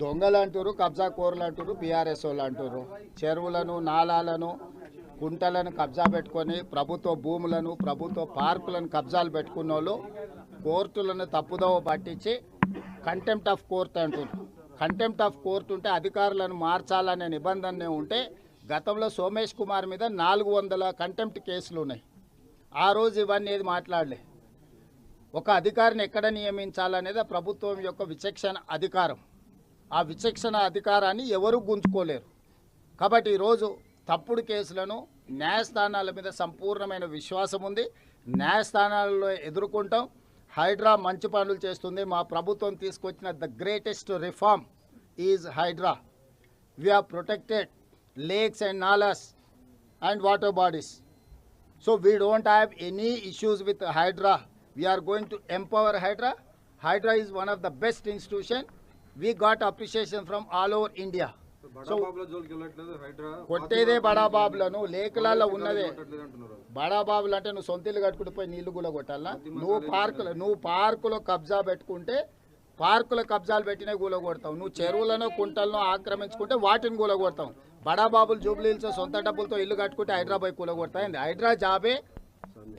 దొంగలు అంటారు, కబ్జా కోర్లు అంటారు, బీఆర్ఎస్ వాళ్ళు అంటారు. చెరువులను, నాలాలను, కుంటలను కబ్జా పెట్టుకొని ప్రభుత్వ భూములను, ప్రభుత్వ పార్కులను కబ్జాలు పెట్టుకున్న వాళ్ళు కోర్టులను తప్పుదోవ పట్టించి కంటెంప్ట్ ఆఫ్ కోర్ట్ అంటారు. కంటెంప్ట్ ఆఫ్ కోర్టు ఉంటే అధికారులను మార్చాలనే నిబంధన ఉంటే గతంలో సోమేష్ కుమార్ మీద 400 కంటెంప్ట్ కేసులు ఉన్నాయి. ఆ రోజు ఇవన్నీ ఏది మాట్లాడలే. ఒక అధికారిని ఎక్కడ నియమించాలనేది ప్రభుత్వం యొక్క విచక్షణ అధికారం. ఆ విచక్షణ అధికారాన్ని ఎవరు గుంజుకోలేరు. కాబట్టి ఈరోజు తప్పుడు కేసులను న్యాయస్థానాల మీద సంపూర్ణమైన విశ్వాసం ఉంది. న్యాయస్థానాలలో ఎదుర్కొంటాం. హైడ్రా మంచి పనులు చేస్తుంది. మా ప్రభుత్వం తీసుకొచ్చిన the greatest reform is Hydraa. We have protected lakes and nalas and water bodies. So we don't have any issues with Hydra. We are going to empower Hydra. Hydra is one of the best institution. We got appreciation from all over India. So కొట్టేదే బడాబాబులను లేకులలో ఉన్నదే. బడాబాబులు అంటే నువ్వు సొంతలు కట్టుకుంటూ పోయి నీళ్లు కూడా కొట్టాలా? నువ్వు పార్కులో కబ్జా పెట్టుకుంటే పార్కుల కబ్జాలు పెట్టినే కూలగొడతావు. నువ్వు చెరువులను కుంటలను ఆక్రమించుకుంటే వాటిని కూలగొడతావు. బడాబాబులు జూబ్లీహిల్స్ సొంత డబ్బులతో ఇల్లు కట్టుకుంటే హైదరాబాద్ కూలగొడతాయి. హైడ్రా జాబే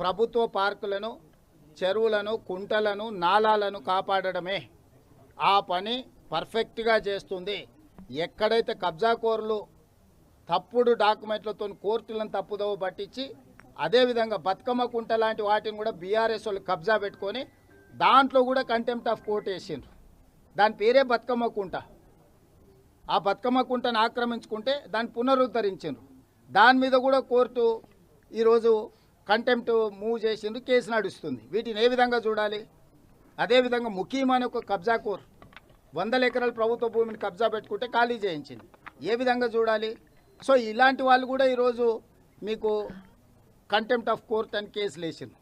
ప్రభుత్వ పార్కులను, చెరువులను, కుంటలను, నాలాలను కాపాడడమే. ఆ పని పర్ఫెక్ట్గా చేస్తుంది. ఎక్కడైతే కబ్జాకోరులు తప్పుడు డాక్యుమెంట్లతో కోర్టులను తప్పుదోవ పట్టించి అదేవిధంగా బతుకమ్మ కుంట లాంటి వాటిని కూడా బీఆర్ఎస్ వాళ్ళు కబ్జా పెట్టుకొని దాంట్లో కూడా కంటెంప్ట్ ఆఫ్ కోర్ట్ వేసిండ్రు. దాని పేరే బతుకమ్మ కుంట. ఆ బతుకమ్మ కుంటను ఆక్రమించుకుంటే దాన్ని పునరుద్ధరించిండ్రు. దాని మీద కూడా కోర్టు ఈరోజు కంటెంప్ట్ మూవ్ చేసిండ్రు, కేసు నడుస్తుంది. వీటిని ఏ విధంగా చూడాలి? అదేవిధంగా ముఖ్యమైన ఒక కబ్జా కోర్ 100 ఎకరాల ప్రభుత్వ భూమిని కబ్జా పెట్టుకుంటే ఖాళీ చేయించింది. ఏ విధంగా చూడాలి? సో ఇలాంటి వాళ్ళు కూడా ఈరోజు మీకు కంటెంప్ట్ ఆఫ్ కోర్ట్ అని కేసులు వేసిండ్రు.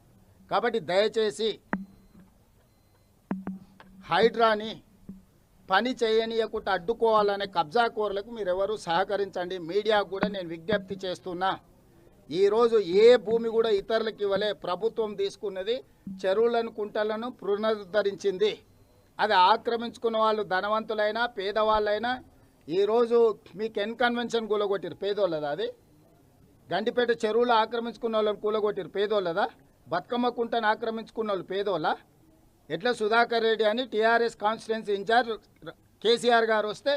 కాబట్టి దయచేసి హైడ్రాని పని చేయనీయకుండా అడ్డుకోవాలనే కబ్జా కోర్లకు మీరెవరూ సహకరించండి. మీడియాకు కూడా నేను విజ్ఞప్తి చేస్తున్నా. ఈరోజు ఏ భూమి కూడా ఇతరులకు ఇవ్వలే. ప్రభుత్వం తీసుకున్నది చెరువులను, కుంటలను పునరుద్ధరించింది. అది ఆక్రమించుకున్న వాళ్ళు ధనవంతులైనా పేదవాళ్ళైనా ఈరోజు మీకు ఎన్ కన్వెన్షన్ కూలగొట్టిరు పేదోళ్ళదా? అది గండిపేట చెరువులు ఆక్రమించుకున్న వాళ్ళని కూలగొట్టిరు పేదోళ్ళదా? బతుకమ్మ కుంటను ఆక్రమించుకున్న వాళ్ళు పేదోళ్ళ? ఎట్లా సుధాకర్ రెడ్డి అని టీఆర్ఎస్ కాన్స్టిట్యున్సీ ఇన్ఛార్జ్ కేసీఆర్ గారు వస్తే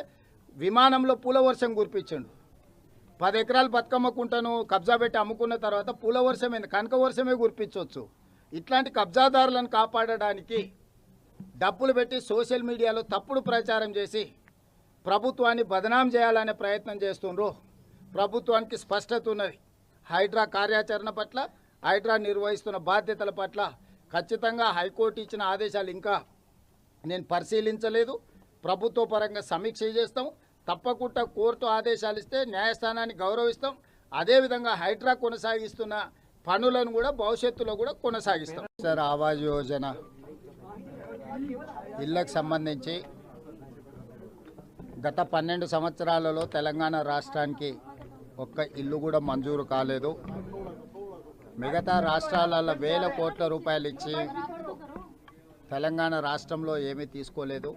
విమానంలో పూల వర్షం కురిపించండు. 10 ఎకరాలు బతుకమ్మ కుంటను కబ్జా పెట్టి అమ్ముకున్న తర్వాత పూల వర్షం ఏంది, కనక వర్షమే కురిపించవచ్చు. ఇట్లాంటి కబ్జాదారులను కాపాడడానికి డబ్బులు పెట్టి సోషల్ మీడియాలో తప్పుడు ప్రచారం చేసి ప్రభుత్వాన్ని బదనాం చేయాలనే ప్రయత్నం చేస్తుండ్రు. ప్రభుత్వానికి స్పష్టత ఉన్నది. హైడ్రా కార్యాచరణ పట్ల, హైడ్రా నిర్వహిస్తున్న బాధ్యతల పట్ల ఖచ్చితంగా హైకోర్టు ఇచ్చిన ఆదేశాలు ఇంకా నేను పరిశీలించలేదు. ప్రభుత్వ పరంగా సమీక్ష చేస్తాం. తప్పకుండా కోర్టు ఆదేశాలు ఇస్తే న్యాయస్థానాన్ని గౌరవిస్తాం. అదేవిధంగా హైడ్రా కొనసాగిస్తున్న పనులను కూడా భవిష్యత్తులో కూడా కొనసాగిస్తాం. సార్, ఆవాజ్ యోజన ఇళ్లకు సంబంధించి గత 12 సంవత్సరాలలో తెలంగాణ రాష్ట్రానికి ఒక్క ఇల్లు కూడా మంజూరు కాలేదు. మిగతా రాష్ట్రాలలో వేల కోట్ల రూపాయలు ఇచ్చి తెలంగాణ రాష్ట్రంలో ఏమీ తీసుకోలేదు.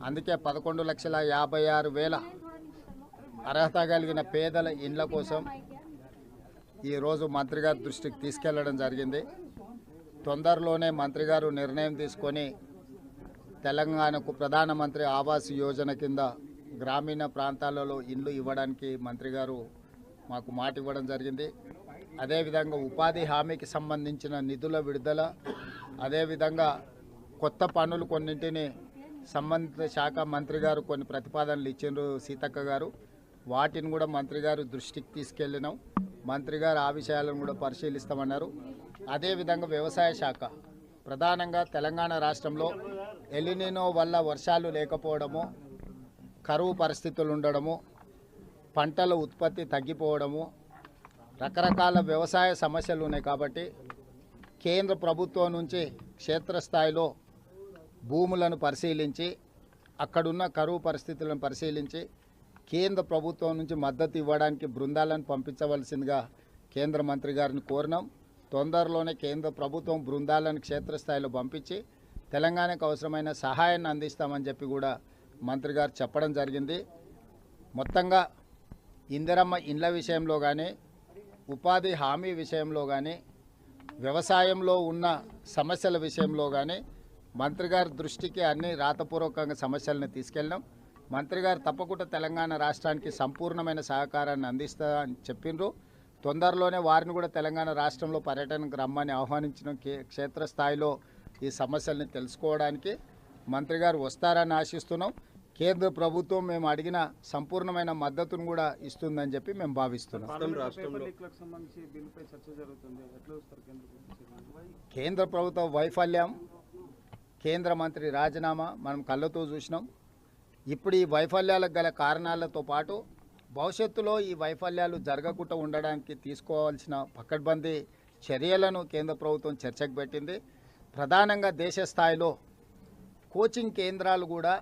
అందుకే 11,56,000 అర్హత కలిగిన పేదల ఇండ్ల కోసం ఈరోజు మంత్రి గారి దృష్టికి తీసుకెళ్లడం జరిగింది. తొందరలోనే మంత్రి గారు నిర్ణయం తీసుకొని తెలంగాణకు ప్రధానమంత్రి ఆవాస్ యోజన కింద గ్రామీణ ప్రాంతాలలో ఇండ్లు ఇవ్వడానికి మంత్రి గారు మాకు మాట ఇవ్వడం జరిగింది. అదేవిధంగా ఉపాధి హామీకి సంబంధించిన నిధుల విడుదల, అదేవిధంగా కొత్త పనులు కొన్నింటిని సంబంధిత శాఖ మంత్రి గారు కొన్ని ప్రతిపాదనలు ఇచ్చిండ్రు సీతక్క గారు. వాటిని కూడా మంత్రి గారు దృష్టికి తీసుకెళ్ళినాం. మంత్రి గారు ఆ విషయాలను కూడా పరిశీలిస్తామన్నారు. అదేవిధంగా వ్యవసాయ శాఖ, ప్రధానంగా తెలంగాణ రాష్ట్రంలో ఎలినినో వల్ల వర్షాలు లేకపోవడము, కరువు పరిస్థితులు ఉండడము, పంటల ఉత్పత్తి తగ్గిపోవడము, రకరకాల వ్యవసాయ సమస్యలు ఉన్నాయి. కాబట్టి కేంద్ర ప్రభుత్వం నుంచి క్షేత్రస్థాయిలో భూములను పరిశీలించి అక్కడున్న కరువు పరిస్థితులను పరిశీలించి కేంద్ర ప్రభుత్వం నుంచి మద్దతు ఇవ్వడానికి బృందాలను పంపించవలసిందిగా కేంద్ర మంత్రి గారిని కోరినాం. తొందరలోనే కేంద్ర ప్రభుత్వం బృందాలను క్షేత్రస్థాయిలో పంపించి తెలంగాణకు అవసరమైన సహాయాన్ని అందిస్తామని చెప్పి కూడా మంత్రి గారు చెప్పడం జరిగింది. మొత్తంగా ఇందిరమ్మ ఇండ్ల విషయంలో కానీ, ఉపాధి హామీ విషయంలో కానీ, వ్యవసాయంలో ఉన్న సమస్యల విషయంలో కానీ మంత్రి గారి దృష్టికి అన్ని రాతపూర్వకంగా సమస్యలను తీసుకెళ్ళినాం. మంత్రి గారు తప్పకుండా తెలంగాణ రాష్ట్రానికి సంపూర్ణమైన సహకారాన్ని అందిస్తా అని చెప్పిండ్రు. తొందరలోనే వారిని కూడా తెలంగాణ రాష్ట్రంలో పర్యటనకు రమ్మని ఆహ్వానించిన క్షేత్రస్థాయిలో ఈ సమస్యల్ని తెలుసుకోవడానికి మంత్రి గారు వస్తారని ఆశిస్తున్నాం. కేంద్ర ప్రభుత్వం మేము అడిగిన సంపూర్ణమైన మద్దతును కూడా ఇస్తుందని చెప్పి మేము భావిస్తున్నాం. కేంద్ర ప్రభుత్వ వైఫల్యం, కేంద్ర మంత్రి రాజీనామా మనం కళ్ళతో చూసినాం. ఇప్పుడు ఈ వైఫల్యాలకు గల కారణాలతో పాటు భవిష్యత్తులో ఈ వైఫల్యాలు జరగకుండా ఉండడానికి తీసుకోవాల్సిన పకడ్బందీ చర్యలను కేంద్ర ప్రభుత్వం చర్చకు పెట్టింది. ప్రధానంగా దేశ స్థాయిలో కోచింగ్ కేంద్రాలు కూడా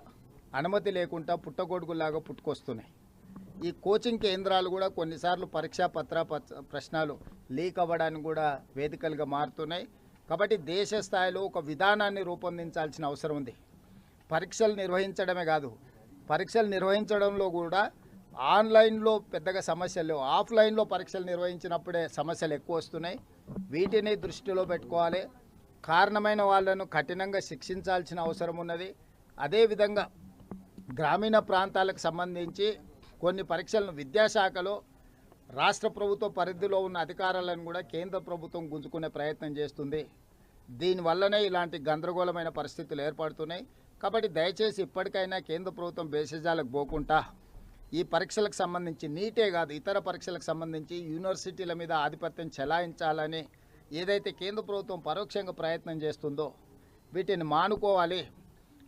అనుమతి లేకుండా పుట్టగొడుగులాగా పుట్టుకొస్తున్నాయి. ఈ కోచింగ్ కేంద్రాలు కూడా కొన్నిసార్లు పరీక్షా ప్రశ్నలు లీక్ అవ్వడానికి కూడా వేదికలుగా మారుతున్నాయి. కాబట్టి దేశ స్థాయిలో ఒక విధానాన్ని రూపొందించాల్సిన అవసరం ఉంది. పరీక్షలు నిర్వహించడమే కాదు, పరీక్షలు నిర్వహించడంలో కూడా ఆన్లైన్లో పెద్దగా సమస్యలు లేవు, ఆఫ్లైన్లో పరీక్షలు నిర్వహించినప్పుడే సమస్యలు ఎక్కువ వస్తున్నాయి. వీటిని దృష్టిలో పెట్టుకోవాలి. కారణమైన వాళ్ళను కఠినంగా శిక్షించాల్సిన అవసరం ఉన్నది. అదేవిధంగా గ్రామీణ ప్రాంతాలకు సంబంధించి కొన్ని పరీక్షలను విద్యాశాఖలో రాష్ట్ర ప్రభుత్వ పరిధిలో ఉన్న అధికారులను కూడా కేంద్ర ప్రభుత్వం గుంజుకునే ప్రయత్నం చేస్తుంది. దీనివల్లనే ఇలాంటి గందరగోళమైన పరిస్థితులు ఏర్పడుతున్నాయి. కాబట్టి దయచేసి ఇప్పటికైనా కేంద్ర ప్రభుత్వం భేషజాలకు పోకుండా ఈ పరీక్షలకు సంబంధించి నీటే కాదు ఇతర పరీక్షలకు సంబంధించి యూనివర్సిటీల మీద ఆధిపత్యం చెలాయించాలని ఏదైతే కేంద్ర ప్రభుత్వం పరోక్షంగా ప్రయత్నం చేస్తుందో వీటిని మానుకోవాలి.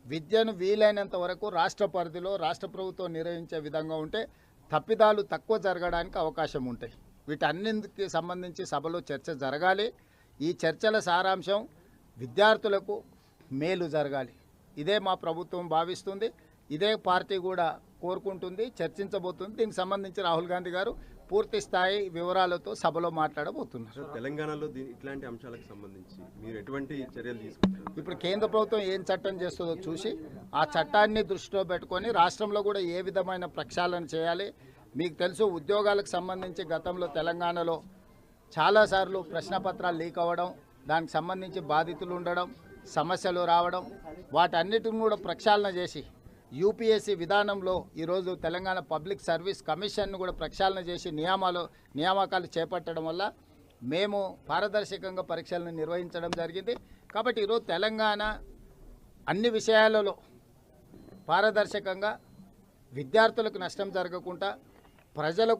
విద్యను వీలైనంత వరకు రాష్ట్ర పరిధిలో రాష్ట్ర ప్రభుత్వం నిర్వహించే విధంగా ఉంటే తప్పిదాలు తక్కువ జరగడానికి అవకాశం ఉంటాయి. వీటన్నింటికి సంబంధించి సభలో చర్చ జరగాలి. ఈ చర్చల సారాంశం విద్యార్థులకు మేలు జరగాలి. ఇదే మా ప్రభుత్వం భావిస్తుంది, ఇదే పార్టీ కూడా కోరుకుంటుంది, చర్చించబోతుంది. దీనికి సంబంధించి రాహుల్ గాంధీ గారు పూర్తి స్థాయి వివరాలతో సభలో మాట్లాడబోతున్నారు. తెలంగాణలో ఇట్లాంటి అంశాలకు సంబంధించి మీరు ఎటువంటి చర్యలు తీసుకుంటారు? ఇప్పుడు కేంద్ర ప్రభుత్వం ఏం చట్టం చేస్తుందో చూసి ఆ చట్టాన్ని దృష్టిలో పెట్టుకొని రాష్ట్రంలో కూడా ఏ విధమైన ప్రక్షాళన చేయాలి. మీకు తెలుసు, ఉద్యోగాలకు సంబంధించి గతంలో తెలంగాణలో చాలాసార్లు ప్రశ్నపత్రాలు లీక్ అవ్వడం, దానికి సంబంధించి బాధితులు ఉండడం, సమస్యలు రావడం, వాటన్నిటిని కూడా ప్రక్షాళన చేసి యూపీఎస్సీ విధానంలో ఈరోజు తెలంగాణ పబ్లిక్ సర్వీస్ కమిషన్ను కూడా ప్రక్షాళన చేసి నియామకాలు చేపట్టడం వల్ల మేము పారదర్శకంగా పరీక్షలను నిర్వహించడం జరిగింది. కాబట్టి ఈరోజు తెలంగాణ అన్ని విషయాలలో పారదర్శకంగా విద్యార్థులకు నష్టం జరగకుండా ప్రజలకు